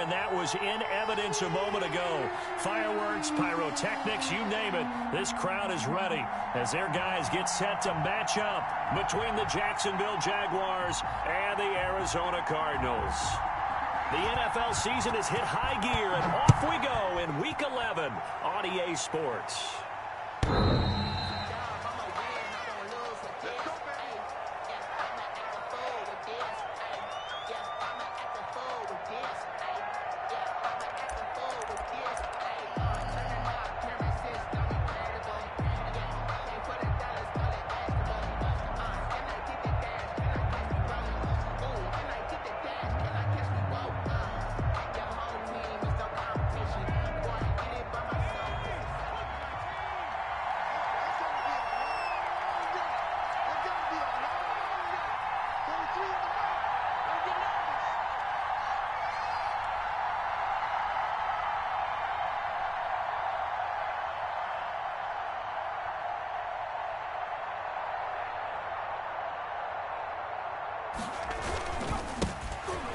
and that was in evidence a moment ago. Fireworks, pyrotechnics, you name it. This crowd is ready as their guys get set to match up between the Jacksonville Jaguars and the Arizona Cardinals. The NFL season has hit high gear, and off we go in Week 11 on EA Sports.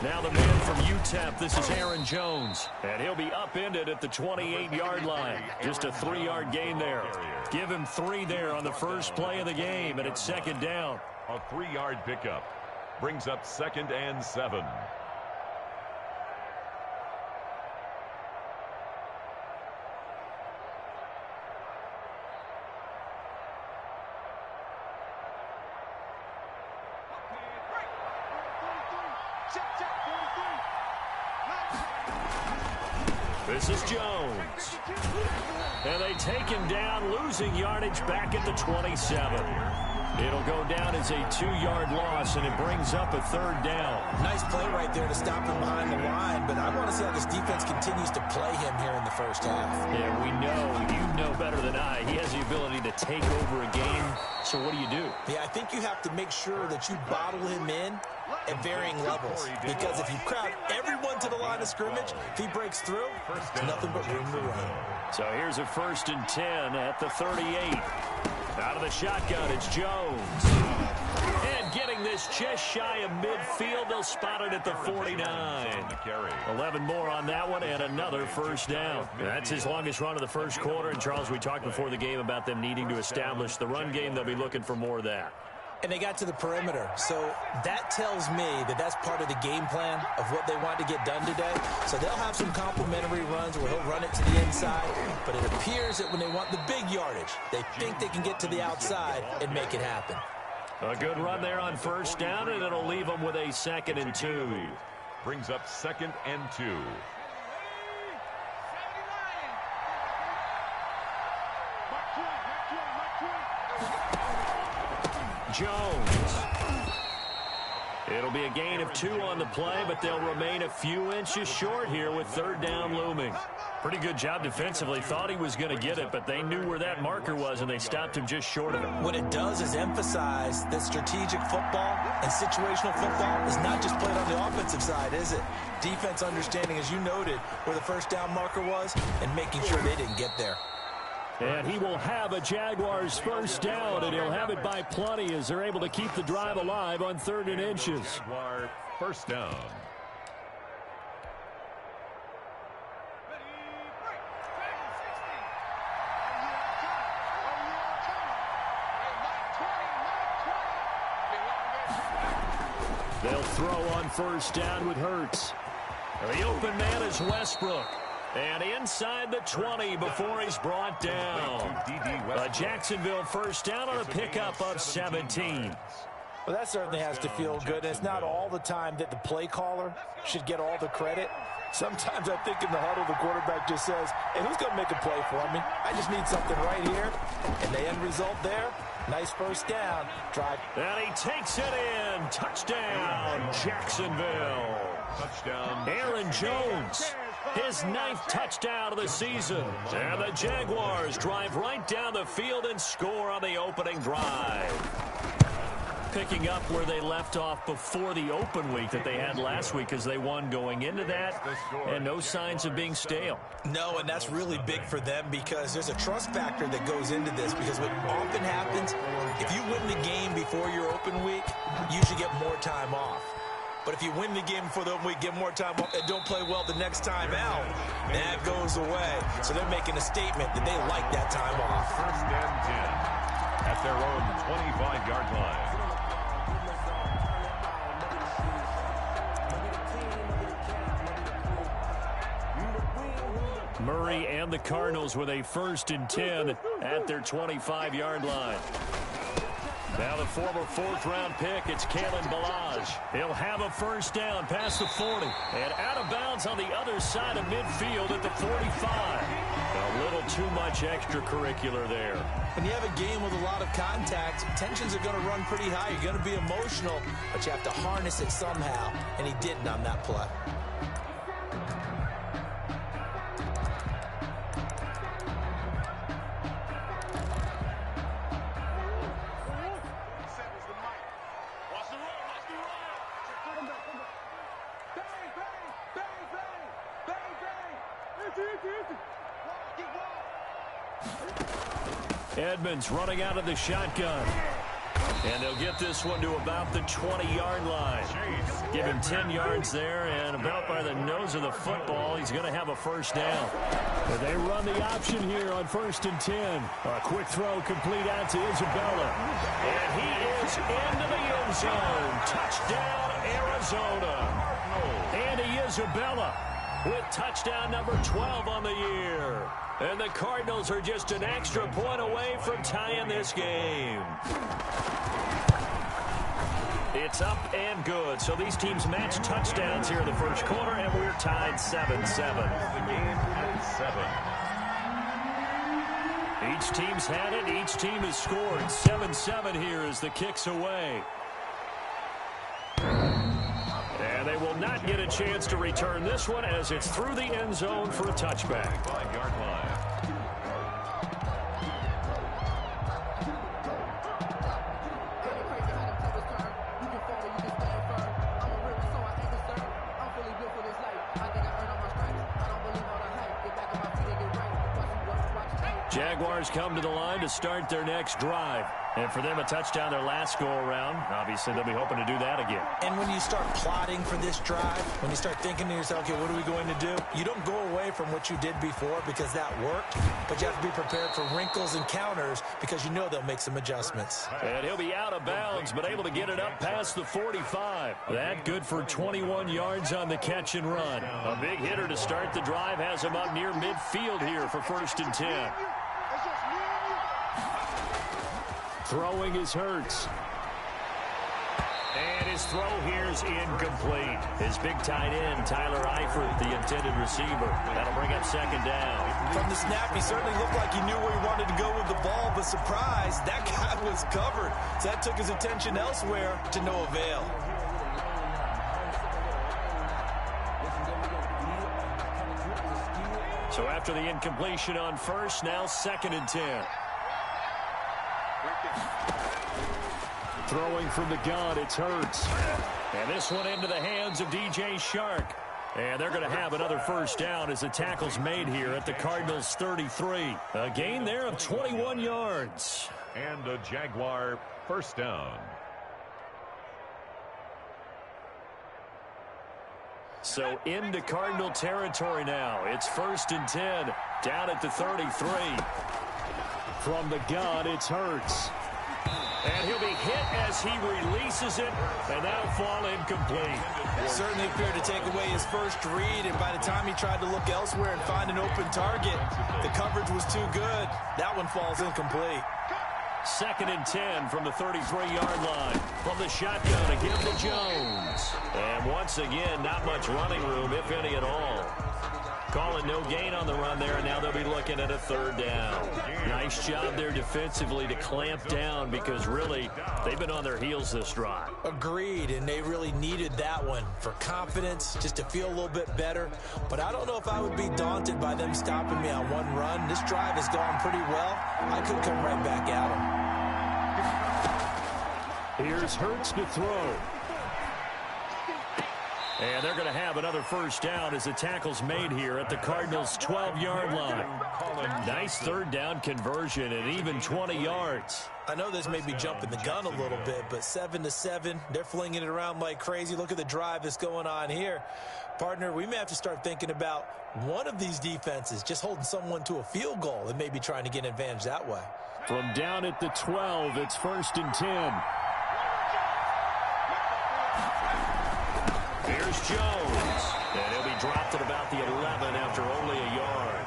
Now the man from UTEP, this is Aaron Jones, and he'll be upended at the 28-yard line. Just a 3-yard gain there. Give him 3 there on the first play of the game, and it's second down. A 3-yard pickup brings up 2nd and 7. This is Jones. And they take him down, losing yardage back at the 27. It'll go down as a 2-yard loss, and it brings up a 3rd down. Nice play right there to stop him behind the line, but I want to see how this defense continues to play him here in the first half. Yeah, we know, you know better than I, he has the ability to take over a game. So what do you do? Yeah, I think you have to make sure that you bottle him in at varying levels, because if you crowd everyone to the line of scrimmage, if he breaks through, there's nothing but room to run. So here's a 1st and 10 at the 38. Out of the shotgun, it's Jones. And getting this just shy of midfield, they'll spot it at the 49. 11 more on that one, and another 1st down. That's his longest run of the first quarter. And, Charles, we talked before the game about them needing to establish the run game. They'll be looking for more of that. And they got to the perimeter. So that tells me that that's part of the game plan of what they want to get done today. So they'll have some complimentary runs where he'll run it to the inside. But it appears that when they want the big yardage, they think they can get to the outside and make it happen. A good run there on 1st down, and it'll leave them with a 2nd and 2. Brings up 2nd and 2. Jones. It'll be a gain of 2 on the play, but they'll remain a few inches short here with 3rd down looming. Pretty good job defensively. Thought he was going to get it, but they knew where that marker was, and they stopped him just short of it. What it does is emphasize that strategic football and situational football is not just played on the offensive side, is it? Defense understanding, as you noted, where the 1st down marker was and making sure they didn't get there. And he will have a Jaguars 1st down, and he'll have it by plenty as they're able to keep the drive alive on 3rd and inches. Jaguar 1st down. They'll throw on 1st down with Hurts. The open man is Westbrook. And inside the 20 before he's brought down. A Jacksonville 1st down on a pickup of 17. Well, that certainly has to feel good. It's not all the time that the play caller should get all the credit. Sometimes I think in the huddle, the quarterback just says, hey, who's going to make a play for me? I just need something right here. And the end result there, nice 1st down. Drive. And he takes it in. Touchdown, Jacksonville. Touchdown. Aaron Jones. His 9th touchdown of the season. And the Jaguars drive right down the field and score on the opening drive. Picking up where they left off before the open week that they had last week as they won going into that. And no signs of being stale. No, and that's really big for them because there's a trust factor that goes into this because what often happens, if you win the game before your open week, you should get more time off. But if you win the game before the open week, get more time off, and don't play well the next time out, that goes away. So they're making a statement that they like that time off. First and 10 at their own 25-yard line. Murray and the Cardinals with a 1st and 10 at their 25-yard line. Now the former 4th-round pick, it's Kalen Ballage. He'll have a first down past the 40. And out of bounds on the other side of midfield at the 45. A little too much extracurricular there. When you have a game with a lot of contact, tensions are going to run pretty high. You're going to be emotional, but you have to harness it somehow. And he didn't on that play. Edmonds running out of the shotgun. And they'll get this one to about the 20-yard line. Give him 10 yards there, and about by the nose of the football, he's going to have a first down. But they run the option here on 1st and 10. A quick throw complete out to Isabella. And he is into the end zone. Touchdown, Arizona. Andy Isabella with touchdown number 12 on the year. And the Cardinals are just an extra point away from tying this game. It's up and good. So these teams match touchdowns here in the first quarter, and we're tied 7-7. The game at 7. Each team's had it. Each team has scored. 7-7 here as the kick's away. And they will not get a chance to return this one as it's through the end zone for a touchback. 5-yard line. Jaguars come to the line to start their next drive. And for them, a touchdown their last go-around. Obviously, they'll be hoping to do that again. And when you start plotting for this drive, when you start thinking to yourself, okay, what are we going to do? You don't go away from what you did before because that worked, but you have to be prepared for wrinkles and counters because you know they'll make some adjustments. And he'll be out of bounds, but able to get it up past the 45. That good for 21 yards on the catch and run. A big hitter to start the drive has him up near midfield here for 1st and 10. Throwing is Hurts. And his throw here's incomplete. His big tight end, Tyler Eifert, the intended receiver. That'll bring up 2nd down. From the snap, he certainly looked like he knew where he wanted to go with the ball, but surprise, that guy was covered. So that took his attention elsewhere to no avail. So after the incompletion on first, now 2nd and 10. Throwing from the gun, it's Hurts. And this one into the hands of DJ Chark. And they're going to have another first down as the tackle's made here at the Cardinals' 33. A gain there of 21 yards. And a Jaguar first down. So into Cardinal territory now. It's 1st and 10 down at the 33. From the gun, it's Hurts. And he'll be hit as he releases it, and that'll fall incomplete. Certainly appeared to take away his first read, and by the time he tried to look elsewhere and find an open target, the coverage was too good. That one falls incomplete. 2nd and 10 from the 33-yard line. From the shotgun again to Jones. And once again, not much running room, if any at all. Calling no gain on the run there, and now they'll be looking at a 3rd down. Nice job there defensively to clamp down because really they've been on their heels this drive. Agreed, and they really needed that one for confidence, just to feel a little bit better. But I don't know if I would be daunted by them stopping me on one run. This drive has gone pretty well. I could come right back at them. Here's Hurts to throw. And they're going to have another first down as the tackle's made here at the Cardinals' 12-yard line. Nice third down conversion and even 20 yards. I know this may be jumping the gun a little bit, but 7-7, they're flinging it around like crazy. Look at the drive that's going on here. Partner, we may have to start thinking about one of these defenses just holding someone to a field goal and maybe trying to get an advantage that way. From down at the 12, it's 1st and 10. Here's Jones, and he'll be dropped at about the 11 after only a yard.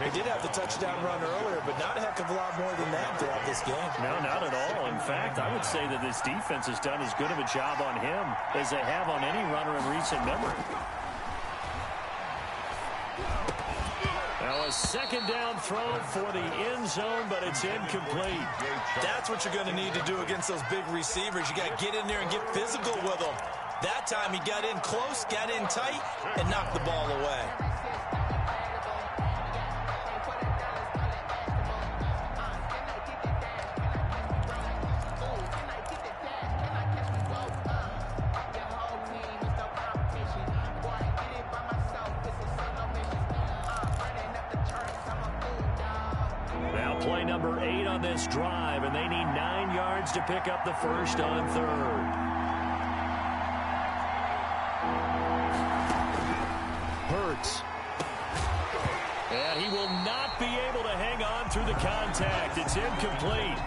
They did have the touchdown run earlier, but not a heck of a lot more than that throughout this game. No, not at all. In fact, I would say that this defense has done as good of a job on him as they have on any runner in recent memory. Now a second down throw for the end zone, but it's incomplete. That's what you're going to need to do against those big receivers. You got to get in there and get physical with them. That time he got in close, got in tight, and knocked the ball away. Now play number 8 on this drive, and they need 9 yards to pick up the first on third. Hurts. And he will not be able to hang on through the contact. It's incomplete.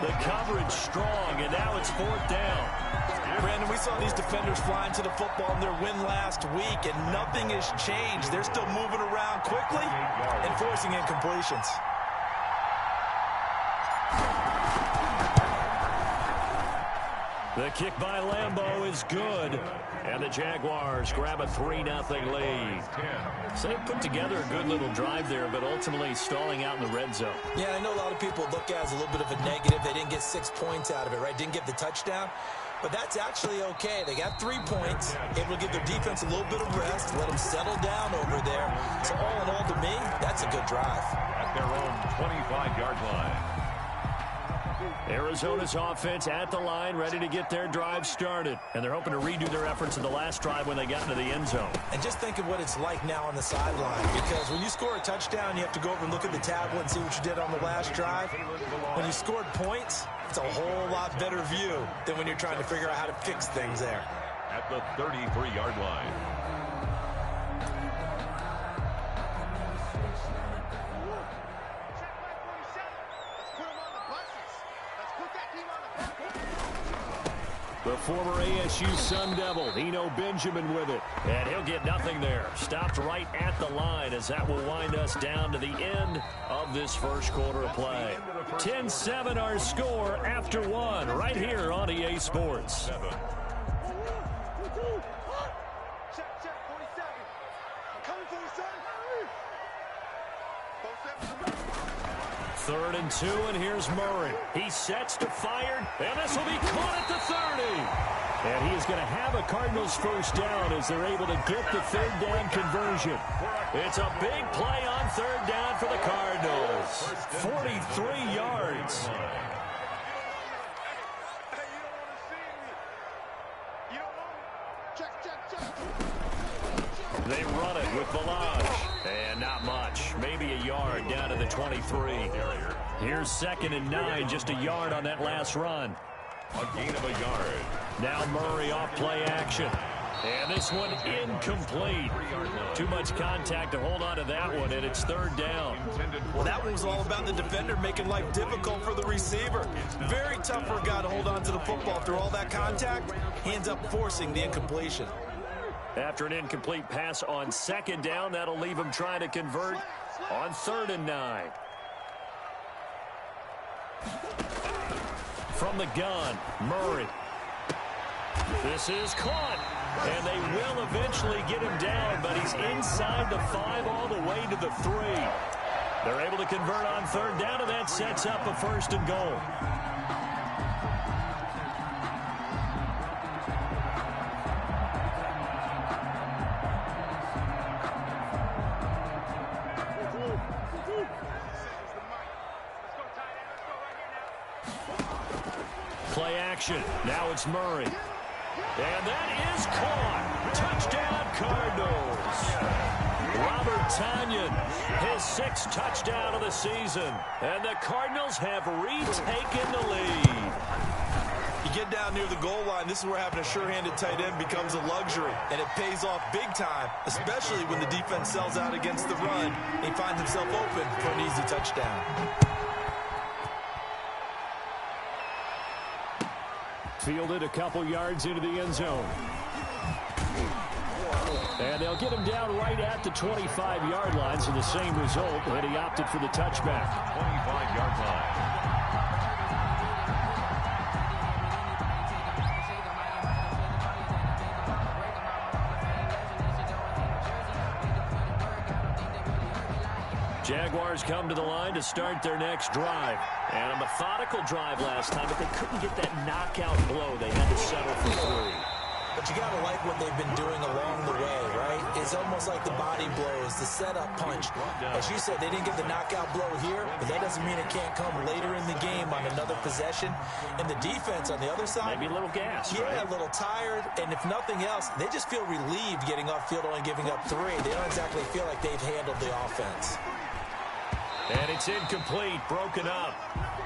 The coverage strong, and now it's 4th down. Brandon, we saw these defenders flying to the football in their win last week, and nothing has changed. They're still moving around quickly and forcing incompletions. The kick by Lambeau is good, and the Jaguars grab a 3-0 lead. So they put together a good little drive there, but ultimately stalling out in the red zone. Yeah, I know a lot of people look at it as a little bit of a negative. They didn't get 6 points out of it, right? Didn't get the touchdown. But that's actually okay. They got 3 points, able to give their defense a little bit of rest, let them settle down over there. So all in all, to me, that's a good drive. At their own 25-yard line. Arizona's offense at the line, ready to get their drive started. And they're hoping to redo their efforts in the last drive when they got into the end zone. And just think of what it's like now on the sideline. Because when you score a touchdown, you have to go over and look at the tablet and see what you did on the last drive. When you scored points, it's a whole lot better view than when you're trying to figure out how to fix things there. At the 33-yard line. The former ASU Sun Devil, Eno Benjamin with it. And he'll get nothing there. Stopped right at the line as that will wind us down to the end of this first quarter of play. 10-7 our score after 1 right here on EA Sports. Third and 2, and here's Murray. He sets to fire, and this will be caught at the 30. And he is going to have a Cardinals first down as they're able to get the third down conversion. It's a big play on third down for the Cardinals. 43 yards. They run it with Balaj. And not much. Maybe a yard down to the 23. Here's 2nd and 9, just a yard on that last run. A gain of a yard. Now Murray off play action. And this one incomplete. Too much contact to hold on to that one, and it's third down. Well, that one was all about the defender making life difficult for the receiver. Very tough for a guy to hold on to the football through all that contact. He ends up forcing the incompletion. After an incomplete pass on 2nd down, that'll leave him trying to convert on 3rd and 9. From the gun, Murray. This is caught, and they will eventually get him down, but he's inside the 5 all the way to the 3. They're able to convert on 3rd down, and that sets up a 1st and goal. Play action. Now it's Murray. And that is caught. Touchdown, Cardinals. Robert Tonyan, his 6th touchdown of the season. And the Cardinals have retaken the lead. You get down near the goal line, this is where having a sure-handed tight end becomes a luxury. And it pays off big time, especially when the defense sells out against the run. He finds himself open for an easy touchdown. Fielded a couple yards into the end zone. And they'll get him down right at the 25-yard line, so the same result, but he opted for the touchback. 25-yard line. Jaguars come to the line to start their next drive. And a methodical drive last time, but they couldn't get that knockout blow. They had to settle for 3. But you got to like what they've been doing along the way, right? It's almost like the body blows, the setup punch. As you said, they didn't get the knockout blow here, but that doesn't mean it can't come later in the game on another possession. And the defense on the other side, maybe a little gas, yeah, right? A little tired. And if nothing else, they just feel relieved getting off field, only giving up 3. They don't exactly feel like they've handled the offense. And it's incomplete, broken up.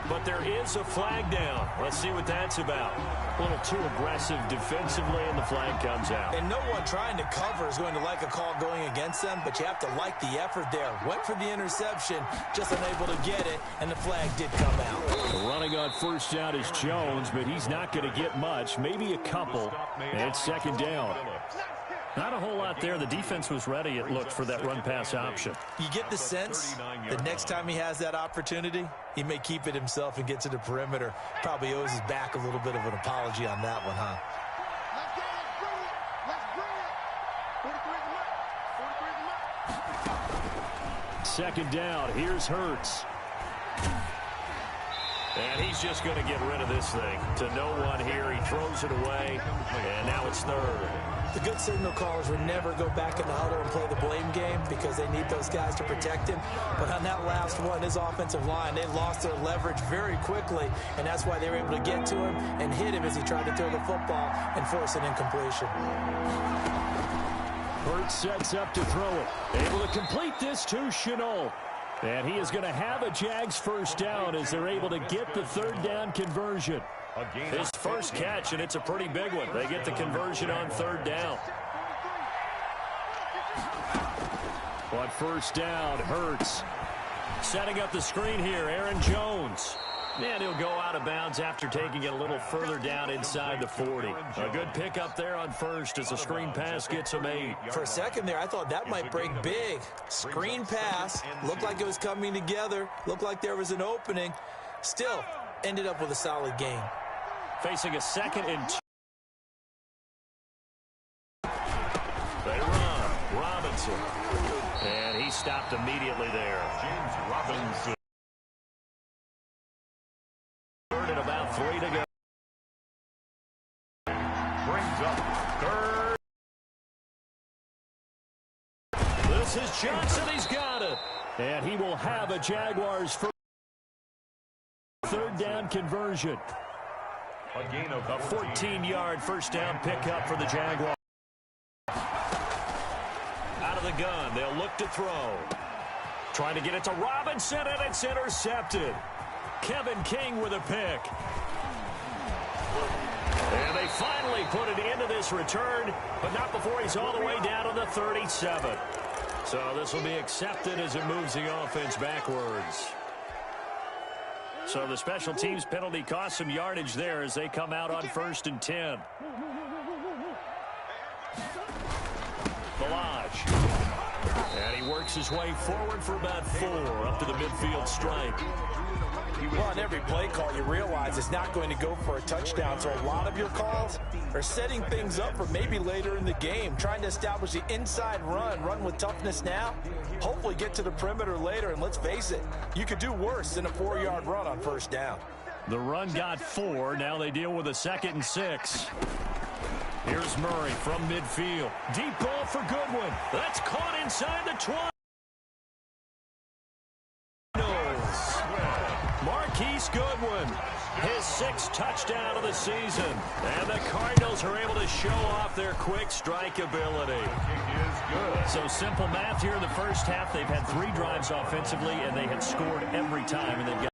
But there is a flag down. Let's see what that's about. A little too aggressive defensively, and the flag comes out. And no one trying to cover is going to like a call going against them, but you have to like the effort there. Went for the interception, just unable to get it, and the flag did come out. Running on first down is Jones, but he's not going to get much, maybe a couple. And it's 2nd down. Not a whole lot there. The defense was ready, it looked, for that run-pass option. You get the sense that next time he has that opportunity, he may keep it himself and get to the perimeter. Probably owes his back a little bit of an apology on that one, huh? 2nd down. Here's Hurts. And he's just going to get rid of this thing. To no one here. He throws it away. And now it's 3rd. The good signal callers would never go back in the huddle and play the blame game because they need those guys to protect him. But on that last one, his offensive line, they lost their leverage very quickly, and that's why they were able to get to him and hit him as he tried to throw the football and force an incompletion. Hurts sets up to throw it. Able to complete this to Shenault. And he is going to have a Jags 1st down as they're able to get the 3rd down conversion. His first catch, and it's a pretty big one. They get the conversion on 3rd down. On 1st down, Hurts. Setting up the screen here, Aaron Jones. And he'll go out of bounds after taking it a little further down inside the 40. A good pickup there on 1st as the screen pass gets him 8. For a second there, I thought that might break big. Screen pass, looked like it was coming together, looked like there was an opening. Still, ended up with a solid gain. Facing a 2nd and 2. They run. Robinson. And he stopped immediately there. James Robinson. 3rd and about 3 to go. Brings up 3rd. This is Johnson. He's got it. And he will have a Jaguars 3rd down conversion. A gain of A 14-yard 1st down pickup for the Jaguars. Out of the gun, they'll look to throw. Trying to get it to Robinson, and it's intercepted. Kevin King with a pick. And they finally put it into this return, but not before he's all the way down to the 37. So this will be accepted as it moves the offense backwards. So the special teams penalty costs some yardage there as they come out on 1st and 10. Balaj. And he works his way forward for about 4 up to the midfield stripe. Well, on every play call, you realize it's not going to go for a touchdown. So a lot of your calls are setting things up for maybe later in the game, trying to establish the inside run with toughness now, hopefully get to the perimeter later. And let's face it, you could do worse than a 4-yard run on 1st down. The run got 4. Now they deal with a 2nd and 6. Here's Murray from midfield. Deep ball for Goodwin. That's caught inside the 20. Marquise Goodwin, his 6th touchdown of the season. And the Cardinals are able to show off their quick strike ability. So simple math here in the first half. They've had 3 drives offensively, and they have scored every time. And they've got.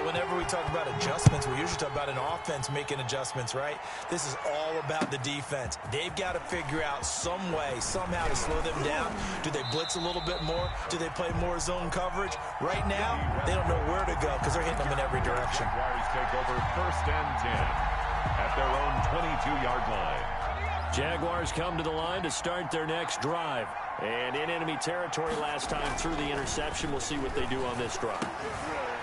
Whenever we talk about adjustments, we usually talk about an offense making adjustments, right? This is all about the defense. They've got to figure out some way, somehow to slow them down. Do they blitz a little bit more? Do they play more zone coverage? Right now, they don't know where to go because they're hitting them in every direction. Jaguars take over 1st and 10 at their own 22-yard line. Jaguars come to the line to start their next drive. And in enemy territory last time through the interception. We'll see what they do on this drive.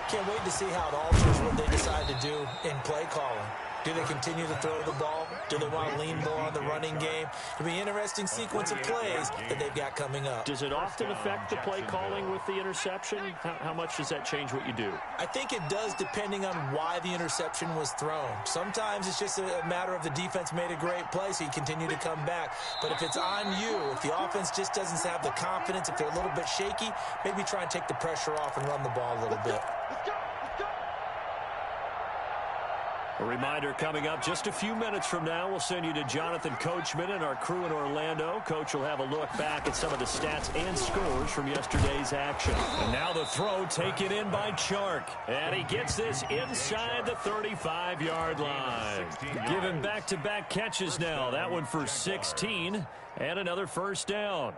Can't wait to see how it alters what they decide to do in play calling. Do they continue to throw the ball? Do they want to lean more on the running game? It'll be an interesting sequence of plays that they've got coming up. Does it often affect the play calling with the interception? How much does that change what you do? I think it does depending on why the interception was thrown. Sometimes it's just a matter of the defense made a great play, so you continue to come back. But if it's on you, if the offense just doesn't have the confidence, if they're a little bit shaky, maybe try and take the pressure off and run the ball a little bit. A reminder coming up just a few minutes from now, we'll send you to Jonathan Coachman and our crew in Orlando. Coach will have a look back at some of the stats and scores from yesterday's action. And now the throw taken in by Chark. And he gets this inside the 35-yard line. Given back-to-back catches now. That one for 16 and another first down.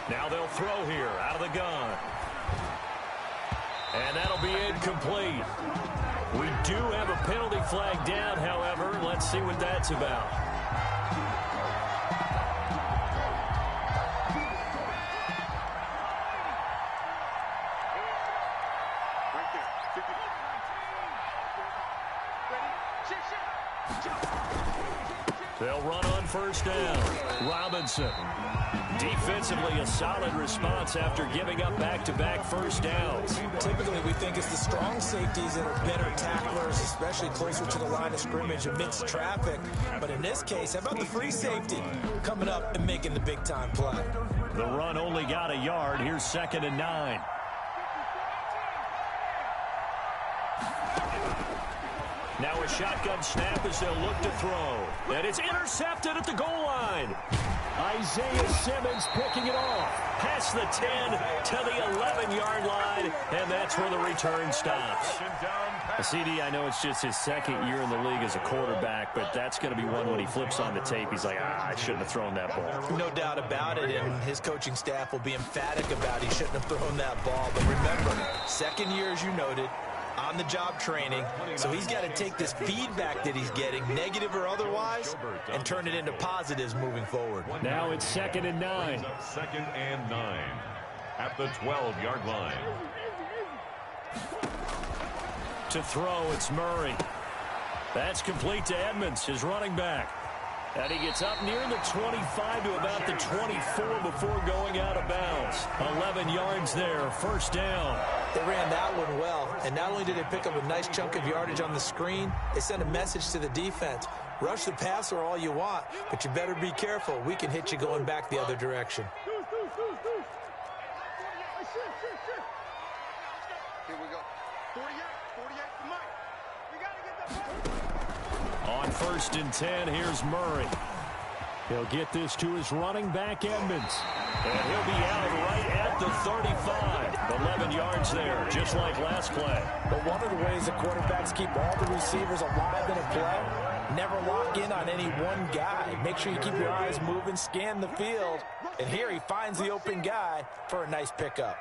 Now they'll throw here out of the gun. And that'll be incomplete. We do have a penalty flag down, however. Let's see what that's about. They'll run on first down. Robinson. Defensively, a solid response after giving up back-to-back first downs. Typically, we think it's the strong safeties that are better tacklers, especially closer to the line of scrimmage amidst traffic. But in this case, how about the free safety coming up and making the big-time play? The run only got a yard. Here's 2nd and 9. Now a shotgun snap as they'll look to throw. And it's intercepted at the goal line. Isaiah Simmons picking it off. Past the 10 to the 11-yard line, and that's where the return stops. CD, I know it's just his 2nd year in the league as a quarterback, but that's going to be one when he flips on the tape. He's like, I shouldn't have thrown that ball. No doubt about it, and his coaching staff will be emphatic about he shouldn't have thrown that ball. But remember, 2nd year, as you noted, on-the-job training, so he's got to take this feedback that he's getting, negative or otherwise, and turn it into positives moving forward. Now it's 2nd and 9. 2nd and 9 at the 12-yard line. To throw, it's Murray. That's complete to Edmonds, his running back. And he gets up near the 25 to about the 24 before going out of bounds. 11 yards there, first down. They ran that one well, and not only did they pick up a nice chunk of yardage on the screen, they sent a message to the defense. Rush the passer all you want, but you better be careful. We can hit you going back the other direction. On 1st and 10, here's Murray. He'll get this to his running back, Edmonds. And he'll be out right at the 35. 11 yards there, just like last play. But one of the ways the quarterbacks keep all the receivers alive in a play, never lock in on any one guy. Make sure you keep your eyes moving, scan the field. And here he finds the open guy for a nice pickup.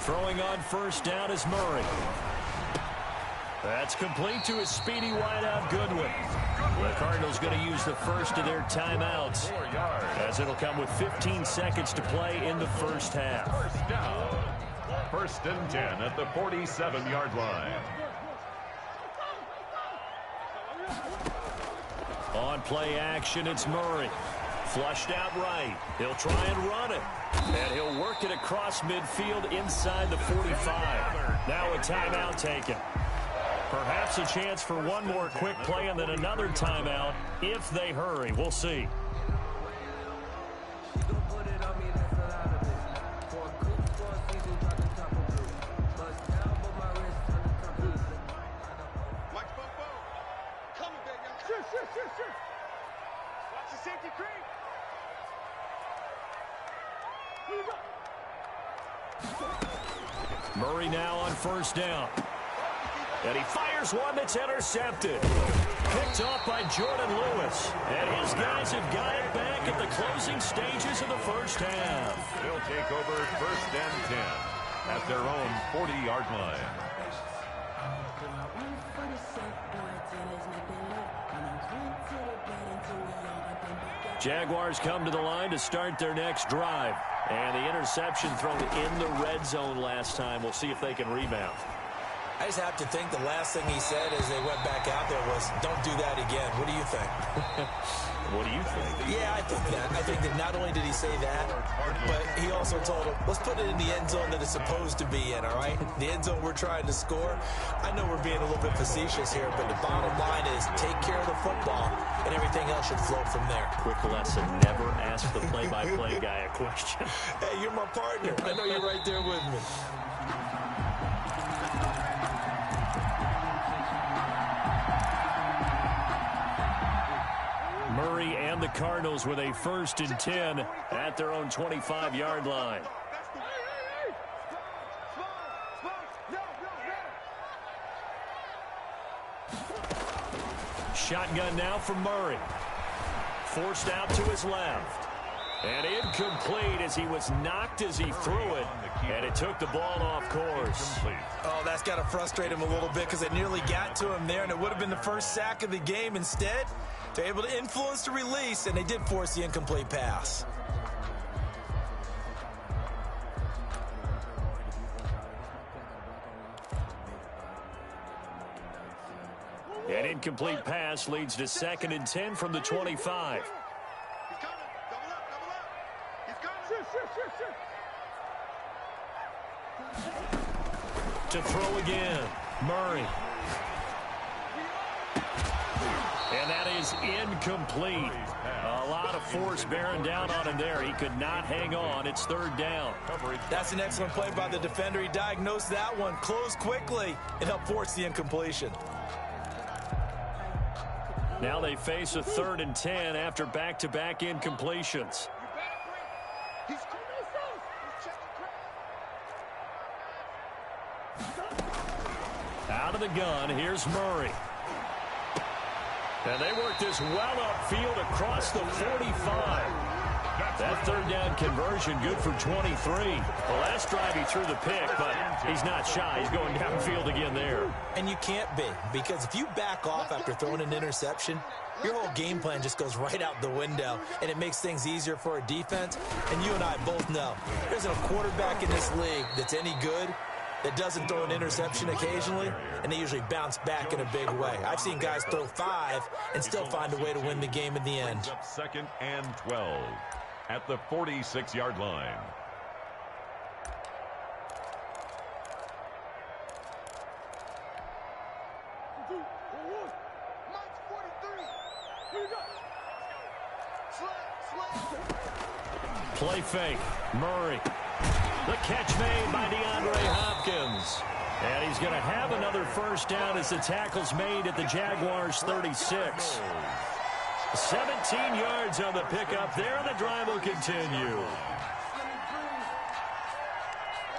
Throwing on first down is Murray. That's complete to his speedy wideout, Goodwin. The Cardinals going to use the first of their timeouts, as it'll come with 15 seconds to play in the first half. First down. 1st and 10 at the 47-yard line. On play action, it's Murray. Flushed out right. He'll try and run it. And he'll work it across midfield inside the 45. Now a timeout taken. Perhaps a chance for one more quick play and then another timeout if they hurry. We'll see. Murray now on first down. And he fires one that's intercepted. Picked off by Jordan Lewis. And his guys have got it back at the closing stages of the first half. They'll take over first and 10 at their own 40-yard line. Jaguars come to the line to start their next drive. And the interception thrown in the red zone last time. We'll see if they can rebound. I just have to think the last thing he said as they went back out there was, don't do that again. What do you think? What do you think? Yeah, I think that. I think that not only did he say that, but he also told him, let's put it in the end zone that it's supposed to be in, all right? The end zone we're trying to score. I know we're being a little bit facetious here, but the bottom line is take care of the football, and everything else should flow from there. Quick lesson, never ask the play-by-play guy a question. Hey, you're my partner. I know you're right there with me. Murray and the Cardinals with a 1st and 10 at their own 25-yard line. Shotgun now from Murray. Forced out to his left. And incomplete as he was knocked as he threw it. And it took the ball off course. Oh, that's got to frustrate him a little bit because it nearly got to him there, and it would have been the first sack of the game. Instead, they're able to influence the release, and they did force the incomplete pass. An incomplete pass leads to 2nd and 10 from the 25. To throw again, Murray. And that is incomplete. A lot of force bearing down on him there. He could not hang on. It's 3rd down. That's an excellent play by the defender. He diagnosed that one, closed quickly, and helped force the incompletion. Now they face a 3rd and 10 after back-to-back incompletions. Out of the gun, here's Murray. And they work this well upfield across the 45. That 3rd down conversion good for 23. The last drive he threw the pick, but he's not shy. He's going downfield again there. And you can't be, because if you back off after throwing an interception, your whole game plan just goes right out the window, and it makes things easier for a defense. And you and I both know there isn't a quarterback in this league that's any good that doesn't throw an interception occasionally, and they usually bounce back in a big way. I've seen guys throw 5 and still find a way to win the game in the end. 2nd and 12 at the 46-yard line. Play fake. Murray. The catch made by DeAndre Hopkins. And he's going to have another 1st down as the tackle's made at the Jaguars' 36. 17 yards on the pickup there, and the drive will continue.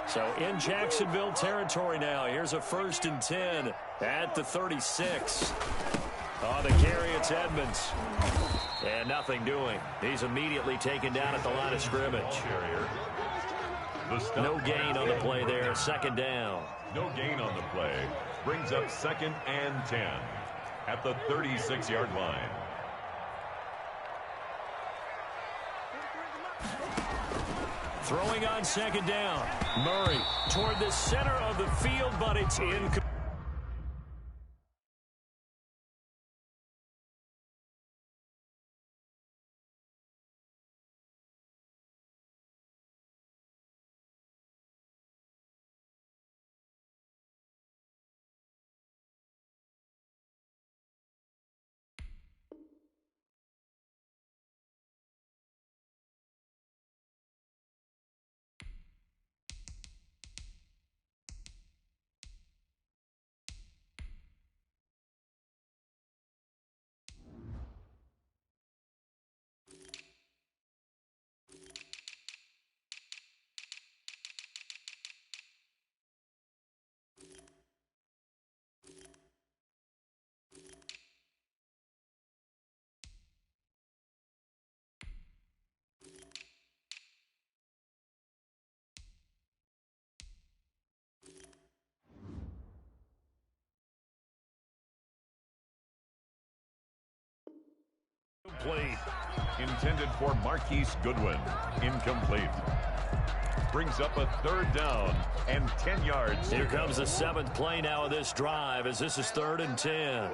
So in Jacksonville territory now. Here's a 1st and 10 at the 36. On the carry, it's Edmonds. And nothing doing. He's immediately taken down at the line of scrimmage. No gain on the play there. 2nd down. No gain on the play. Brings up 2nd and 10 at the 36-yard line. Throwing on 2nd down. Murray toward the center of the field, but it's incomplete. intended for Marquise Goodwin. Incomplete. Brings up a 3rd down and 10 yards. Here comes the 7th play now of this drive as this is 3rd and 10.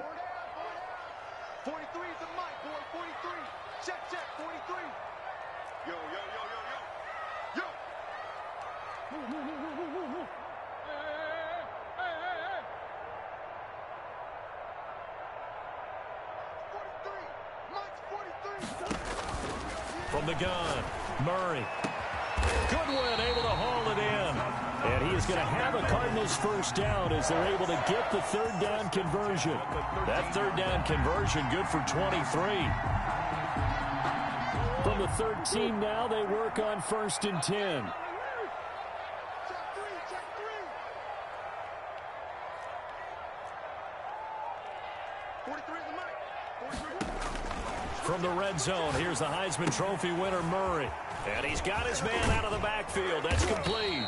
43 is the mic, boy. 43. Check, 43. Yo, yo, yo, yo, yo. Yo. Hey. 43. Mike's 43. From the gun, Murray. Goodwin able to haul it in. And he is going to have a Cardinals 1st down as they're able to get the 3rd down conversion. That 3rd down conversion good for 23. From the 13 now, they work on 1st and 10. From the red zone, here's the Heisman Trophy winner, Murray. And he's got his man out of the backfield. That's complete.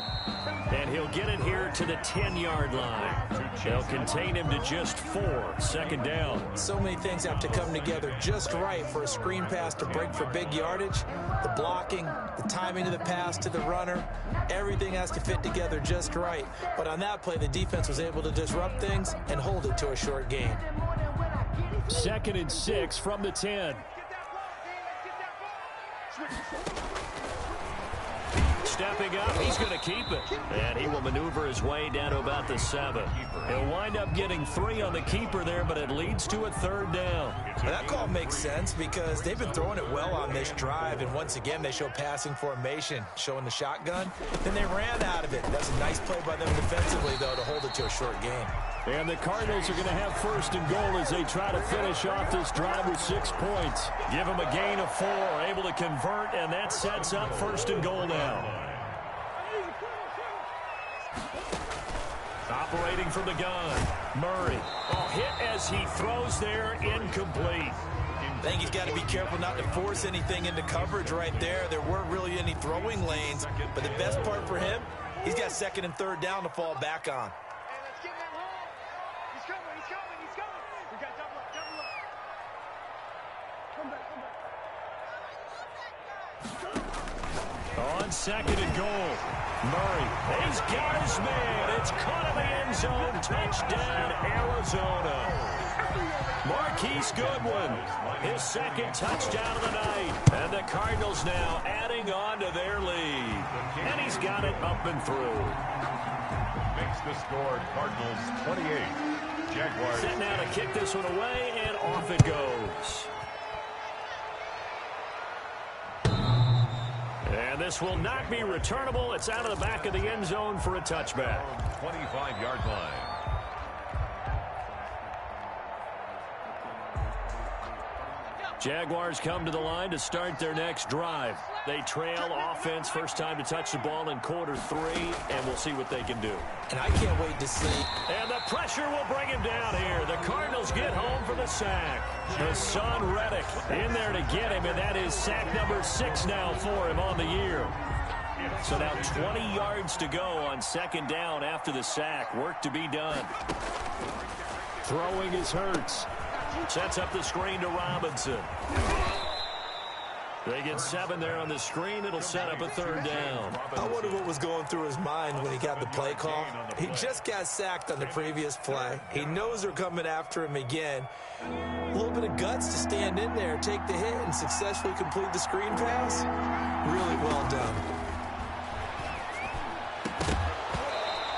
And he'll get it here to the 10-yard line. They'll contain him to just 4. 2nd down. So many things have to come together just right for a screen pass to break for big yardage. The blocking, the timing of the pass to the runner, everything has to fit together just right. But on that play, the defense was able to disrupt things and hold it to a short gain. 2nd and 6 from the 10. Stepping up, he's going to keep it. And he will maneuver his way down to about the 7. He'll wind up getting 3 on the keeper there, but it leads to a 3rd down. Well, that call makes sense because they've been throwing it well on this drive, and once again they show passing formation, showing the shotgun. Then they ran out of it. That's a nice play by them defensively, though, to hold it to a short gain. And the Cardinals are going to have 1st and goal as they try to finish off this drive with 6 points. Give them a gain of 4, able to convert, and that sets up 1st and goal now. Operating from the gun, Murray. Oh, hit as he throws there, incomplete. I think he's got to be careful not to force anything into coverage right there. There weren't really any throwing lanes, but the best part for him, he's got 2nd and 3rd down to fall back on. We got double up. Come back. On 2nd and goal, Murray. He's got his man. It's caught in the end zone. Touchdown, Arizona. Marquise Goodwin, his 2nd touchdown of the night. And the Cardinals now adding on to their lead. And he's got it up and through. Makes the score Cardinals 28. Jaguars. Set now to kick this one away, and off it goes. And this will not be returnable. It's out of the back of the end zone for a touchback. 25-yard line. Jaguars come to the line to start their next drive. They trail offense, first time to touch the ball in quarter 3, and we'll see what they can do. And I can't wait to see. And the pressure will bring him down here. The Cardinals get home for the sack. Hassan Reddick in there to get him, and that is sack number 6 now for him on the year. So now 20 yards to go on 2nd down after the sack. Work to be done. Throwing is Hurts. Sets up the screen to Robinson. They get 7 there on the screen. It'll set up a 3rd down. I wonder what was going through his mind when he got the play call. He just got sacked on the previous play. He knows they're coming after him again. A little bit of guts to stand in there, take the hit, and successfully complete the screen pass. Really well done.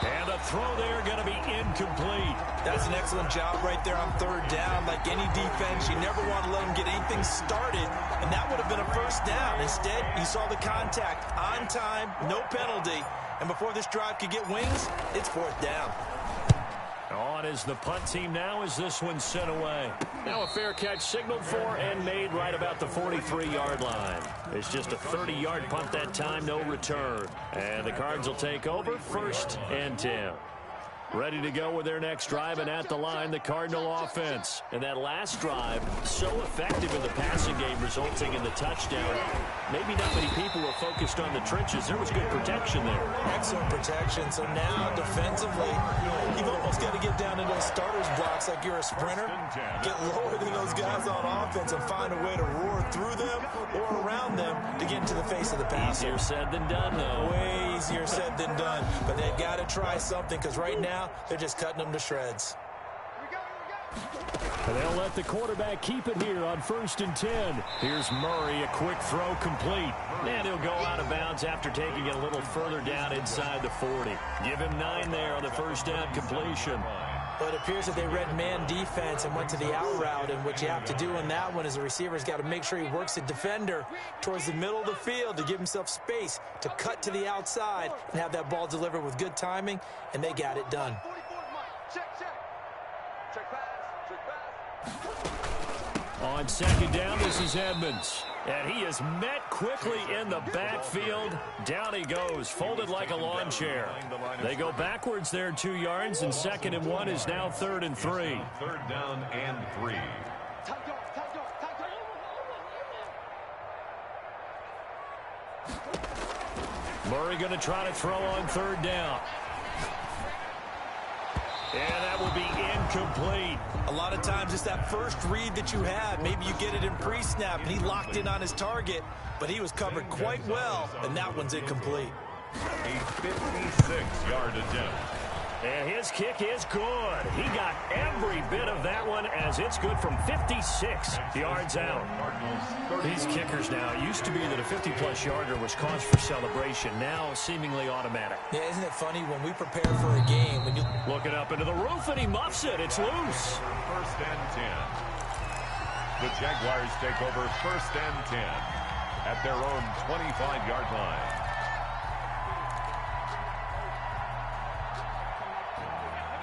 And the throw there going to be incomplete. That's an excellent job right there on 3rd down. Like any defense, you never want to let them get anything started, and that would have been a 1st down. Instead, you saw the contact on time, no penalty, and before this drive could get wings, it's 4th down. On is the punt team now as this one's sent away. Now a fair catch signaled for and made right about the 43-yard line. It's just a 30-yard punt that time, no return. And the Cards will take over 1st and 10. Ready to go with their next drive, and at the line, the Cardinal offense. And that last drive, so effective in the passing game, resulting in the touchdown. Maybe not many people were focused on the trenches. There was good protection there. Excellent protection. So now, defensively, you've almost got to get down to those starters blocks like you're a sprinter. Get lower than those guys on offense and find a way to roar through them or around them to get into the face of the passer. Easier said than done, though. Way easier said than done. But they've got to try something, because right now, they're just cutting them to shreds. And they'll let the quarterback keep it here on 1st and 10. Here's Murray, a quick throw complete. And he'll go out of bounds after taking it a little further down inside the 40. Give him 9 there on the first down completion. But it appears that they read man defense and went to the out route, and what you have to do in that one is the receiver's got to make sure he works the defender towards the middle of the field to give himself space to cut to the outside and have that ball delivered with good timing, and they got it done. On 2nd down, this is Edmonds. And he is met quickly in the backfield. Down he goes, folded like a lawn chair. They go backwards there 2 yards, and 2nd and 1 is now 3rd and 3. 3rd down and 3. Murray going to try to throw on 3rd down. And that will be incomplete. A lot of times it's that first read that you have. Maybe you get it in pre-snap, and he locked in on his target, but he was covered quite well, and that one's incomplete. A 56-yard attempt. And his kick is good. He got every bit of that one, as it's good from 56 yards out. These kickers now, it used to be that a 50-plus yarder was cause for celebration. Now seemingly automatic. Yeah, isn't it funny when we prepare for a game, when you looking up into the roof, and he muffs it. It's loose. 1st and 10. The Jaguars take over 1st and 10 at their own 25-yard line.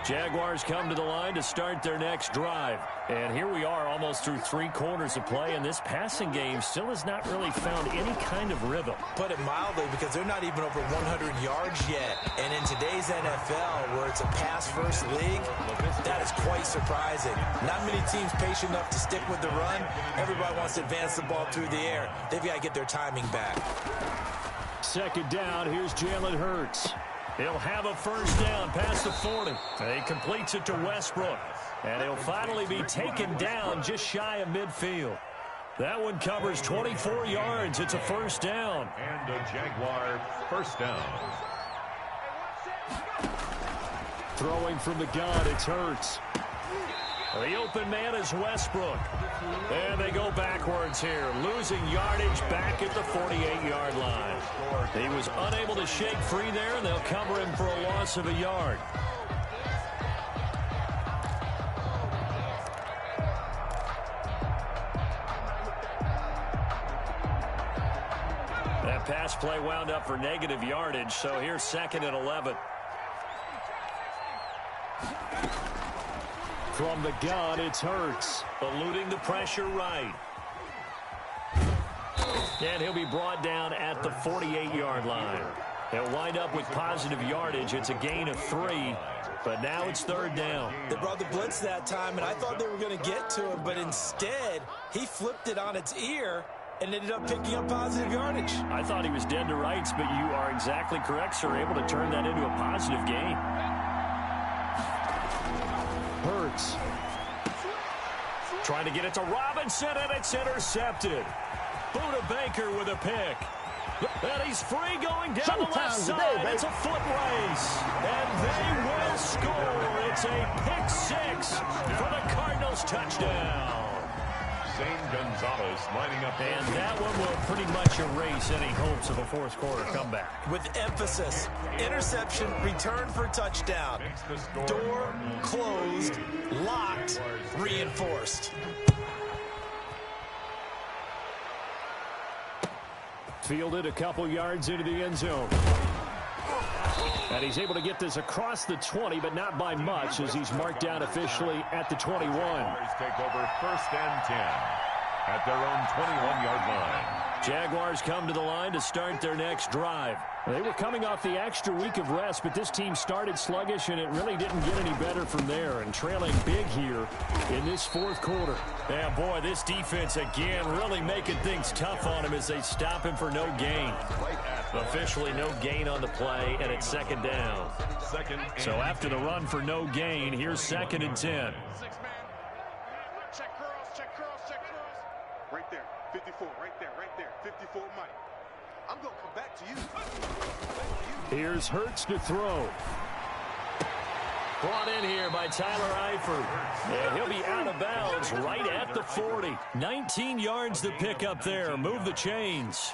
Jaguars come to the line to start their next drive. And here we are almost through 3 quarters of play, and this passing game still has not really found any kind of rhythm. Put it mildly, because they're not even over 100 yards yet. And in today's NFL, where it's a pass-first league, that is quite surprising. Not many teams patient enough to stick with the run. Everybody wants to advance the ball through the air. They've got to get their timing back. 2nd down, here's Jalen Hurts. He'll have a 1st down past the 40. He completes it to Westbrook. And he'll finally be taken down just shy of midfield. That one covers 24 yards. It's a 1st down. And a Jaguar 1st down. Throwing from the gun, it's Hurts. The open man is Westbrook. And they go backwards here, losing yardage back at the 48-yard line. He was unable to shake free there, and they'll cover him for a loss of a yard. That pass play wound up for negative yardage, so here's 2nd and 11. From the gun, it's Hurts, eluding the pressure right. And he'll be brought down at the 48-yard line. He'll wind up with positive yardage. It's a gain of 3, but now it's 3rd down. They brought the blitz that time, and I thought they were going to get to him, but instead, he flipped it on its ear and ended up picking up positive yardage. I thought he was dead to rights, but you are exactly correct, sir, able to turn that into a positive gain. Hurts trying to get it to Robinson, and it's intercepted. Buda Baker with a pick. And he's free going down the left side. It's a foot race. And they will score. It's a pick 6 for the Cardinals touchdown. Zane Gonzalez lining up. And that one will pretty much erase any hopes of a 4th quarter comeback. With emphasis, interception, return for touchdown. Door closed, locked, reinforced. Fielded a couple yards into the end zone. And he's able to get this across the 20, but not by much, as he's marked down officially at the 21. Take over 1st and 10 at their own 21-yard line. Jaguars come to the line to start their next drive. They were coming off the extra week of rest, but this team started sluggish, and it really didn't get any better from there, and trailing big here in this fourth quarter. Yeah, boy, this defense again really making things tough on him as they stop him for no gain. Officially no gain on the play, and it's second down. So after the run for no gain, here's 2nd and 10. Check cross, check cross, check cross. Right there, 54, right there, 54 Mike. I'm going to come back to you. Here's Hurts to throw. Brought in here by Tyler Eifert. And he'll be out of bounds right at the 40. 19 yards to pick up there. Move the chains.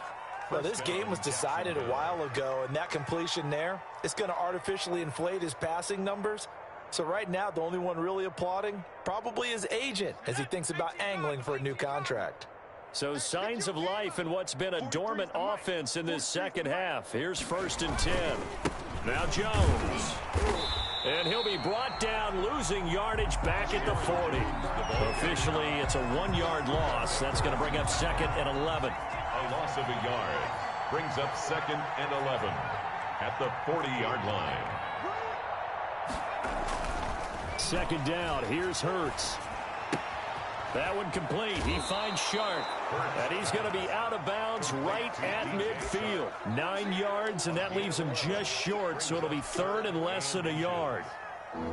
Well, this game was decided a while ago, and that completion there, it's going to artificially inflate his passing numbers. So right now, the only one really applauding probably his agent as he thinks about angling for a new contract. So signs of life in what's been a dormant offense in this second half. Here's 1st and 10. Now Jones. And he'll be brought down, losing yardage back at the 40. Officially, it's a 1-yard loss. That's going to bring up 2nd and 11. A loss of a yard brings up 2nd and 11 at the 40-yard line. 2nd down. Here's Hurts. That one complete. He finds Sharp. And he's going to be out of bounds right at midfield. 9 yards, and that leaves him just short, so it'll be 3rd and less than a yard.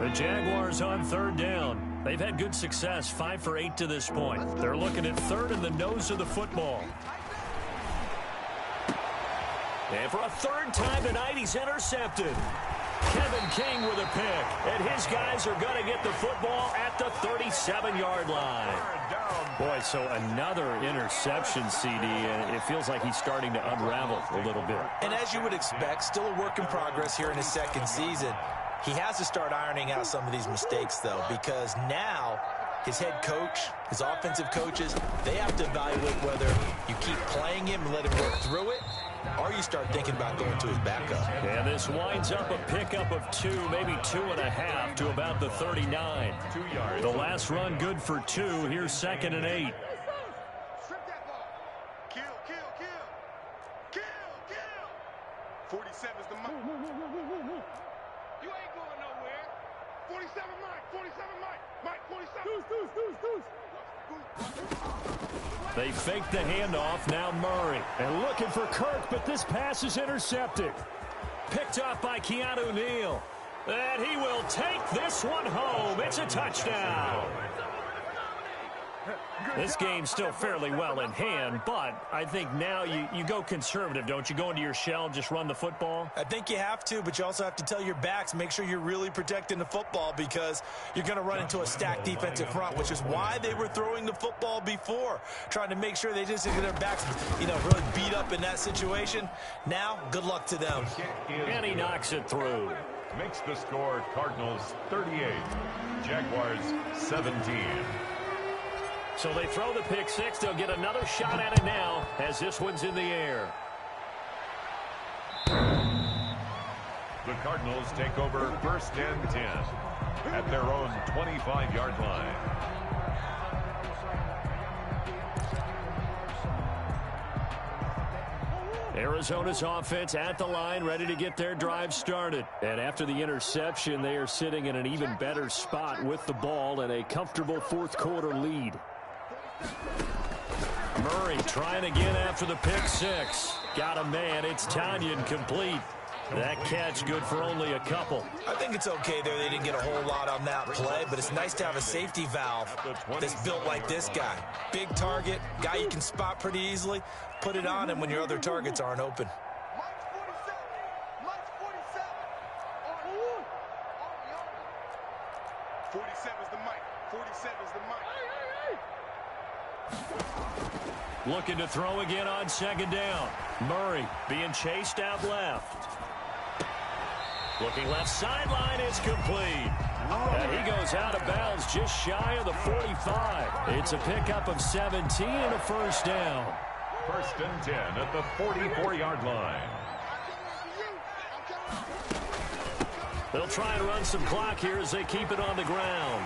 The Jaguars on 3rd down. They've had good success, 5 for 8 to this point. They're looking at 3rd in the nose of the football. And for a 3rd time tonight, he's intercepted. Kevin King with a pick, and his guys are going to get the football at the 37-yard line. Boy, so another interception, CD, and it feels like he's starting to unravel a little bit. And as you would expect, still a work in progress here in his 2nd season. He has to start ironing out some of these mistakes, though, because now his head coach, his offensive coaches, they have to evaluate whether you keep playing him and let him work through it, or you start thinking about going to his backup. And this winds up a pickup of 2, maybe 2.5 to about the 39. 2 yards. The last run good for 2. Here's 2nd and 8. Strip that ball. Kill, kill, kill. Kill, kill. 47's the Mike. You ain't going nowhere. 47 Mike, 47 Mike. Mike, 47. Deuce. They fake the handoff. Now Murray. And looking for Kirk, but this pass is intercepted. Picked off by Keanu Neal. And he will take this one home. It's a touchdown. This game's still fairly well in hand, but I think now you go conservative, don't you? Go into your shell and just run the football? I think you have to, but you also have to tell your backs, make sure you're really protecting the football because you're going to run into a stacked defensive front, which is why they were throwing the football before, trying to make sure they just get their backs, really beat up in that situation. Now, good luck to them. And he knocks it through. Makes the score Cardinals 38, Jaguars 17. So they throw the pick 6. They'll get another shot at it now as this one's in the air. The Cardinals take over 1st and 10 at their own 25-yard line. Arizona's offense at the line, ready to get their drive started. And after the interception, they are sitting in an even better spot with the ball and a comfortable 4th quarter lead. Murray trying again after the pick 6. Got a man. It's Tanyan complete. That catch good for only a couple. I think it's okay there. They didn't get a whole lot on that play, but it's nice to have a safety valve that's built like this guy. Big target, guy you can spot pretty easily. Put it on him when your other targets aren't open. Mike's 47. Mike's 47. On you. 47's the Mike. 47's the Mike. Looking to throw again on 2nd down. Murray being chased out left. Looking left sideline, it's complete. And he goes out of bounds just shy of the 45. It's a pickup of 17 and a 1st down. 1st and 10 at the 44-yard line. They'll try and run some clock here as they keep it on the ground.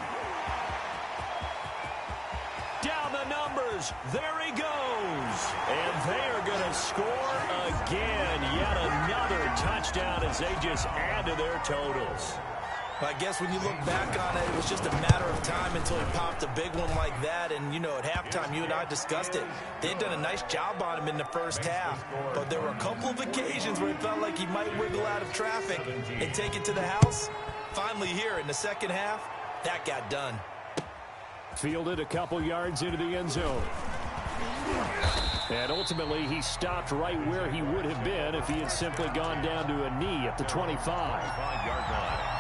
Down the numbers. throws. There he goes. And they are going to score again. Yet another touchdown as they just add to their totals. I guess when you look back on it, it was just a matter of time until he popped a big one like that. And, you know, at halftime, you and I discussed it. They'd done a nice job on him in the first half. But there were a couple of occasions where it felt like he might wiggle out of traffic and take it to the house. Finally here in the second half, that got done. Fielded a couple yards into the end zone. And ultimately, he stopped right where he would have been if he had simply gone down to a knee at the 25-yard line.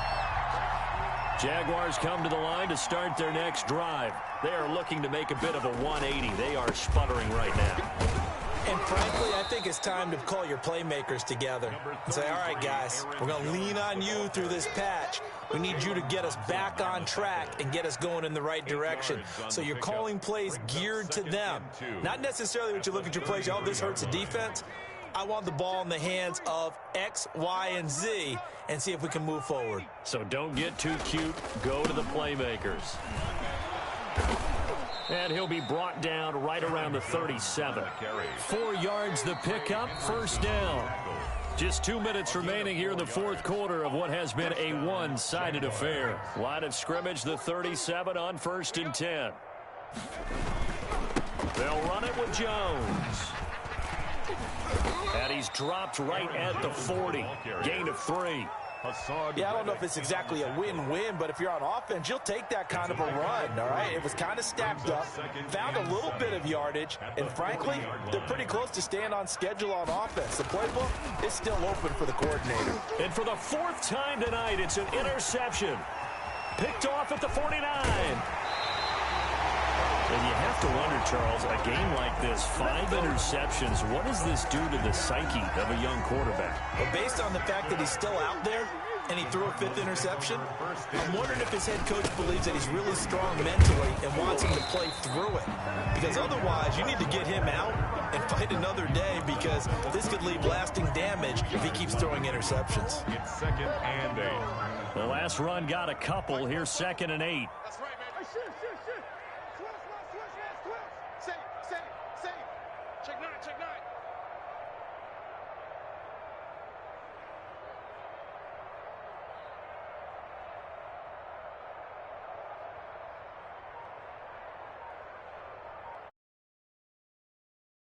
Jaguars come to the line to start their next drive. They are looking to make a bit of a 180. They are sputtering right now. And frankly, I think it's time to call your playmakers together and say, all right, guys, we're going to lean on you through this patch. We need you to get us back on track and get us going in the right direction. So you're calling plays geared to them. Not necessarily when you look at your plays, oh, this hurts the defense. I want the ball in the hands of X, Y, and Z and see if we can move forward. So don't get too cute. Go to the playmakers. And he'll be brought down right around the 37. 4 yards the pickup, first down. Just 2 minutes remaining here in the fourth quarter of what has been a one-sided affair. Line of scrimmage, the 37 on 1st and 10. They'll run it with Jones. And he's dropped right at the 40. Gain of 3. Yeah, I don't know if it's exactly a win-win, but if you're on offense, you'll take that kind of a run, all right? It was kind of stacked up, found a little bit of yardage, and frankly, they're pretty close to staying on schedule on offense. The playbook is still open for the coordinator. And for the 4th time tonight, it's an interception. Picked off at the 49. And you have to wonder, Charles, a game like this, 5 interceptions, what does this do to the psyche of a young quarterback? Well, based on the fact that he's still out there and he threw a 5th interception, I'm wondering if his head coach believes that he's really strong mentally and wants him to play through it. Because otherwise, you need to get him out and fight another day because this could leave lasting damage if he keeps throwing interceptions. It's 2nd and 8. The last run got a couple. Here's 2nd and 8. That's right, man. Hey, shoot. Switch. Safe. Check 9.